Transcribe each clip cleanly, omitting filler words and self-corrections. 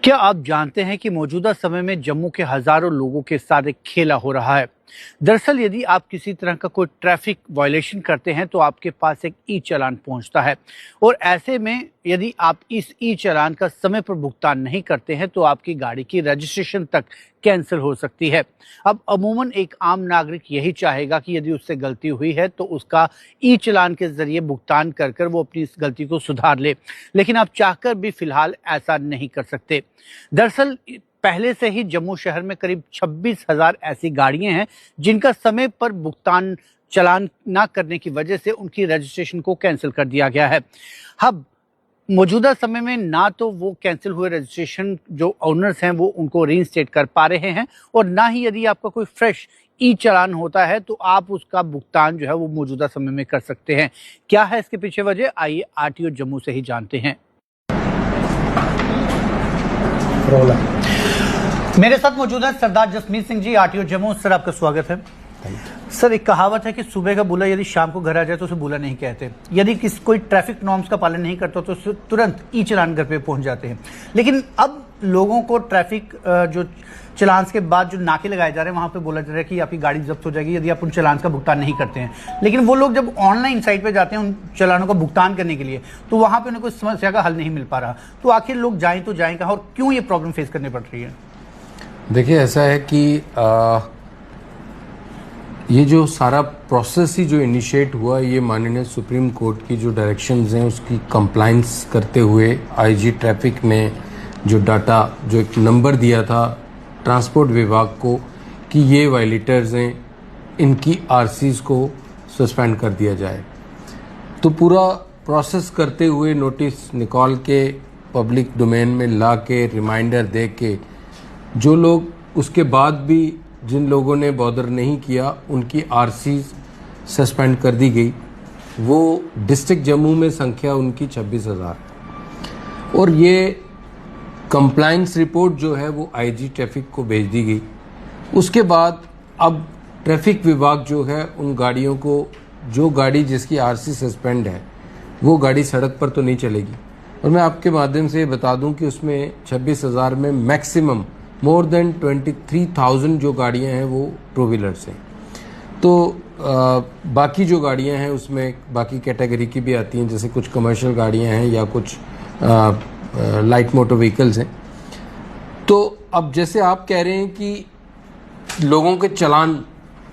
क्या आप जानते हैं कि मौजूदा समय में जम्मू के हजारों लोगों के साथ एक खेला हो रहा है। दरअसल यदि आप किसी तरह का कोई ट्रैफिक वायलेशन करते हैं तो आपके पास एक ई चालान पहुंचता है और ऐसे में यदि आप इस ई चालान का समय पर भुगतान नहीं करते हैं तो आपकी गाड़ी की रजिस्ट्रेशन तक कैंसिल हो सकती है। अब अमूमन एक आम नागरिक यही चाहेगा कि यदि उससे गलती हुई है तो उसका ई चालान के जरिए भुगतान कर कर वो अपनी इस गलती को सुधार ले, लेकिन आप चाहकर भी फिलहाल ऐसा नहीं कर सकते। दरअसल पहले से ही जम्मू शहर में करीब 26,000 ऐसी गाड़ियां हैं जिनका समय पर भुगतान चालान न करने की वजह से उनकी रजिस्ट्रेशन को कैंसिल कर दिया गया है। अब मौजूदा समय में ना तो वो कैंसिल हुए रजिस्ट्रेशन जो ओनर्स हैं वो उनको रीइंस्टेट कर पा रहे हैं और ना ही यदि आपका कोई फ्रेश ई चालान होता है तो आप उसका भुगतान जो है वो मौजूदा समय में कर सकते हैं। क्या है इसके पीछे वजह, आइए आरटीओ जम्मू से ही जानते हैं। मेरे साथ मौजूद है सरदार जसमीत सिंह जी, आरटीओ जम्मू। सर आपका स्वागत है। सर एक कहावत है कि सुबह का बूला यदि शाम को घर आ जाए तो उसे बूला नहीं कहते। यदि कोई ट्रैफिक नॉर्म्स का पालन नहीं करता तो उसे तुरंत ई चालान घर पे पहुंच जाते हैं, लेकिन अब लोगों को ट्रैफिक जो चालान के बाद जो नाके लगाए जा रहे हैं वहां पे बोला जा रहा है कि आपकी गाड़ी जब्त हो जाएगी यदि आप उन चालान का भुगतान नहीं करते हैं। लेकिन वो लोग जब ऑनलाइन साइट पे जाते हैं उन चालानों का भुगतान करने के लिए तो वहां पे उन्हें कोई समस्या का हल नहीं मिल पा रहा। तो आखिर लोग जाएं तो जाएं कहाँ और क्यों ये प्रॉब्लम फेस करनी पड़ रही है? देखिए, ऐसा है कि ये जो सारा प्रोसेस ही जो इनिशिएट हुआ ये माननीय सुप्रीम कोर्ट की जो डायरेक्शंस हैं उसकी कंप्लायंस करते हुए आईजी ट्रैफिक ने जो डाटा जो एक नंबर दिया था ट्रांसपोर्ट विभाग को कि ये वायलेटर्स हैं, इनकी आरसीज को सस्पेंड कर दिया जाए। तो पूरा प्रोसेस करते हुए नोटिस निकाल के पब्लिक डोमेन में ला के रिमाइंडर दे के जो लोग उसके बाद भी जिन लोगों ने बॉदर नहीं किया उनकी आरसीज सस्पेंड कर दी गई। वो डिस्ट्रिक्ट जम्मू में संख्या उनकी 26,000 और ये कंप्लायंस रिपोर्ट जो है वो आईजी ट्रैफिक को भेज दी गई। उसके बाद अब ट्रैफिक विभाग जो है उन गाड़ियों को, जो गाड़ी जिसकी आरसी सस्पेंड है वो गाड़ी सड़क पर तो नहीं चलेगी। और मैं आपके माध्यम से बता दूं कि उसमें 26,000 में मैक्सिमम मोर देन 23,000 जो गाड़ियां हैं वो टू व्हीलर्स हैं। तो बाकी जो गाड़ियां हैं उसमें बाकी कैटेगरी की भी आती हैं, जैसे कुछ कमर्शियल गाड़ियां हैं या कुछ लाइट मोटर व्हीकल्स हैं। तो अब जैसे आप कह रहे हैं कि लोगों के चालान,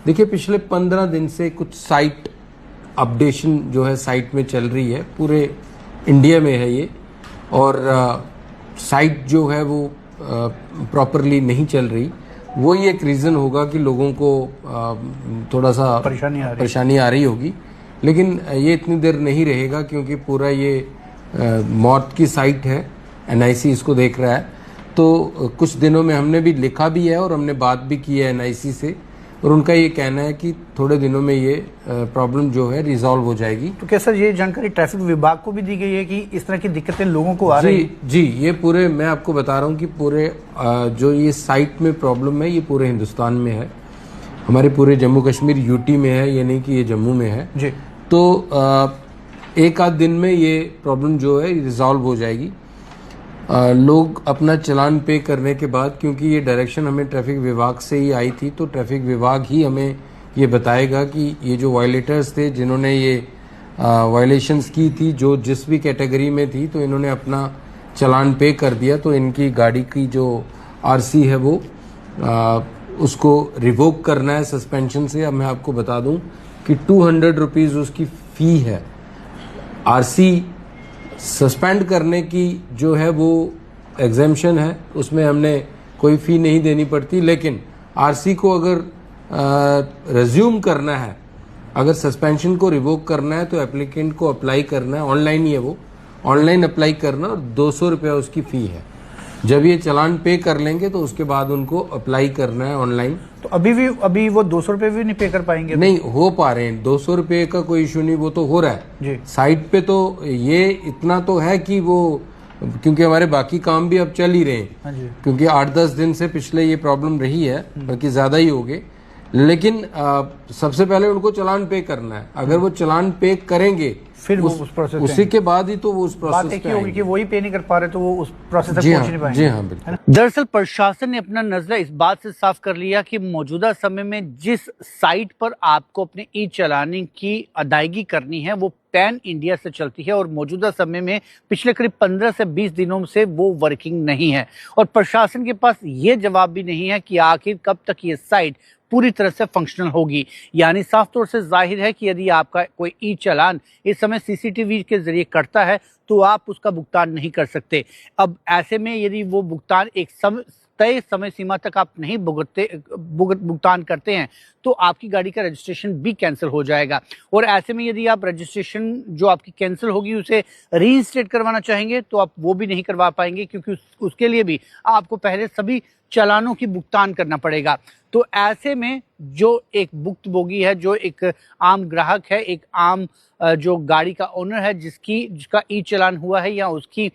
देखिए पिछले 15 दिन से कुछ साइट अपडेशन जो है साइट में चल रही है, पूरे इंडिया में है ये, और साइट जो है वो प्रॉपरली नहीं चल रही। वो ही एक रीज़न होगा कि लोगों को थोड़ा सा परेशानी आ रही होगी, लेकिन ये इतनी देर नहीं रहेगा क्योंकि पूरा ये मौत की साइट है, एनआईसी इसको देख रहा है। तो कुछ दिनों में हमने भी लिखा भी है और हमने बात भी की है एनआईसी से, और उनका ये कहना है कि थोड़े दिनों में ये प्रॉब्लम जो है रिजॉल्व हो जाएगी। तो क्या सर ये जानकारी ट्रैफिक विभाग को भी दी गई है कि इस तरह की दिक्कतें लोगों को आ रही है? जी, ये पूरे, मैं आपको बता रहा हूँ कि पूरे जो ये साइट में प्रॉब्लम है ये पूरे हिंदुस्तान में है, हमारे पूरे जम्मू कश्मीर यूटी में है, ये नहीं कि ये जम्मू में है जी। तो एक आध दिन में ये प्रॉब्लम जो है रिजॉल्व हो जाएगी। लोग अपना चालान पे करने के बाद, क्योंकि ये डायरेक्शन हमें ट्रैफिक विभाग से ही आई थी, तो ट्रैफिक विभाग ही हमें ये बताएगा कि ये जो वायलेटर्स थे जिन्होंने ये वायलेशंस की थी, जो जिस भी कैटेगरी में थी, तो इन्होंने अपना चालान पे कर दिया तो इनकी गाड़ी की जो आरसी है वो उसको रिवोक करना है सस्पेंशन से। अब मैं आपको बता दूं कि 200 रुपीज़ उसकी फ़ी है। आरसी सस्पेंड करने की जो है वो एग्जेम्पशन है, उसमें हमने कोई फ़ी नहीं देनी पड़ती, लेकिन आरसी को अगर रिज्यूम करना है, अगर सस्पेंशन को रिवोक करना है तो एप्लीकेंट को अप्लाई करना है, ऑनलाइन ही है वो, ऑनलाइन अप्लाई करना, और 200 रुपया उसकी फ़ी है। जब ये चालान पे कर लेंगे तो उसके बाद उनको अप्लाई करना है ऑनलाइन। तो अभी वो 200 रुपये भी नहीं पे कर पाएंगे? नहीं हो पा रहे हैं, 200 रुपये का कोई इशू नहीं, वो तो हो रहा है जी। साइट पे तो ये इतना तो है कि वो, क्योंकि हमारे बाकी काम भी अब चल ही रहे हैं, क्योंकि 8-10 दिन से पिछले ये प्रॉब्लम रही है, बल्कि ज़्यादा ही हो गए, लेकिन सबसे पहले उनको चालान पे करना है। अगर वो चालान पे करेंगे फिर वो उस प्रोसेस उसी के बाद ही तो वो उस प्रोसेस बात एक ही होगी कि वही पे नहीं कर पा रहे तो वो उस प्रोसेस तक जी पहुंच हाँ, नहीं पाएंगे। जी हाँ, बिल्कुल। दरअसल प्रशासन ने अपना नजरा इस बात से साफ कर लिया कि मौजूदा समय में जिस साइट पर आपको अपने ई चालान की अदायगी करनी है वो पैन इंडिया से चलती है और मौजूदा समय में पिछले करीब 15 से 20 दिनों से वो वर्किंग नहीं है और प्रशासन के पास ये जवाब भी नहीं है कि आखिर कब तक ये साइट पूरी तरह से फंक्शनल होगी। यानी साफ तौर से जाहिर है कि यदि आपका कोई ई चालान इस समय सीसीटीवी के जरिए कटता है तो आप उसका भुगतान नहीं कर सकते। अब ऐसे में यदि वो भुगतान एक तय समय सीमा तक आप नहीं भुगतान करते हैं तो आपकी गाड़ी का रजिस्ट्रेशन भी कैंसिल हो जाएगा और ऐसे में यदि आप रजिस्ट्रेशन जो आपकी कैंसिल होगी उसे रीइंस्टेट करवाना चाहेंगे तो आप वो भी नहीं करवा पाएंगे क्योंकि उसके लिए भी आपको पहले सभी चालानों की भुगतान करना पड़ेगा। तो ऐसे में जो एक भुक्तभोगी है, जो एक आम ग्राहक है, एक आम जो गाड़ी का ओनर है जिसका ई चालान हुआ है या उसकी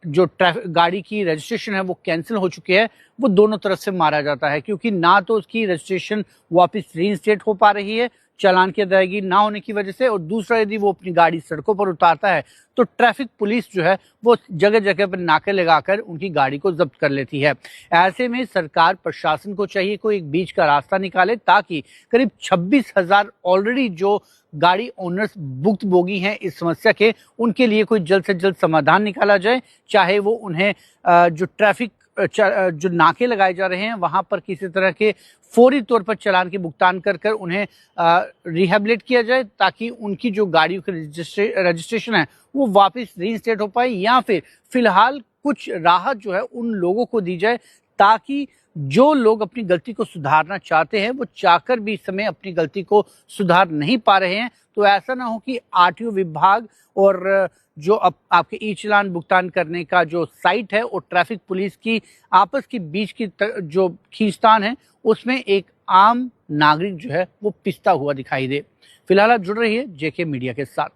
जो गाड़ी की रजिस्ट्रेशन है वो कैंसिल हो चुकी है, वो दोनों तरफ से मारा जाता है क्योंकि ना तो उसकी रजिस्ट्रेशन वापस रीइंस्टेट हो पा रही है चालान की अदायगी ना होने की वजह से और दूसरा यदि वो अपनी गाड़ी सड़कों पर उतारता है तो ट्रैफिक पुलिस जो है वो जगह जगह पर नाके लगाकर उनकी गाड़ी को जब्त कर लेती है। ऐसे में सरकार प्रशासन को चाहिए कोई एक बीच का रास्ता निकाले ताकि करीब 26,000 ऑलरेडी जो गाड़ी ओनर्स भुक्तभोगी हैं इस समस्या के, उनके लिए कोई जल्द से जल्द समाधान निकाला जाए, चाहे वो उन्हें जो ट्रैफिक जो नाके लगाए जा रहे हैं वहां पर किसी तरह के फौरी तौर पर चालान के भुगतान कर कर उन्हें रिहेबिलिट किया जाए ताकि उनकी जो गाड़ियों की रजिस्ट्रेशन है वो वापस रीइंस्टेट हो पाए या फिर फिलहाल कुछ राहत जो है उन लोगों को दी जाए ताकि जो लोग अपनी गलती को सुधारना चाहते हैं वो चाहकर भी इस समय अपनी गलती को सुधार नहीं पा रहे हैं। तो ऐसा ना हो कि आरटीओ विभाग और जो आपके ई चालान भुगतान करने का जो साइट है और ट्रैफिक पुलिस की आपस की बीच की जो खींचतान है उसमें एक आम नागरिक जो है वो पिसता हुआ दिखाई दे। फिलहाल आप जुड़ रही है जेके मीडिया के साथ।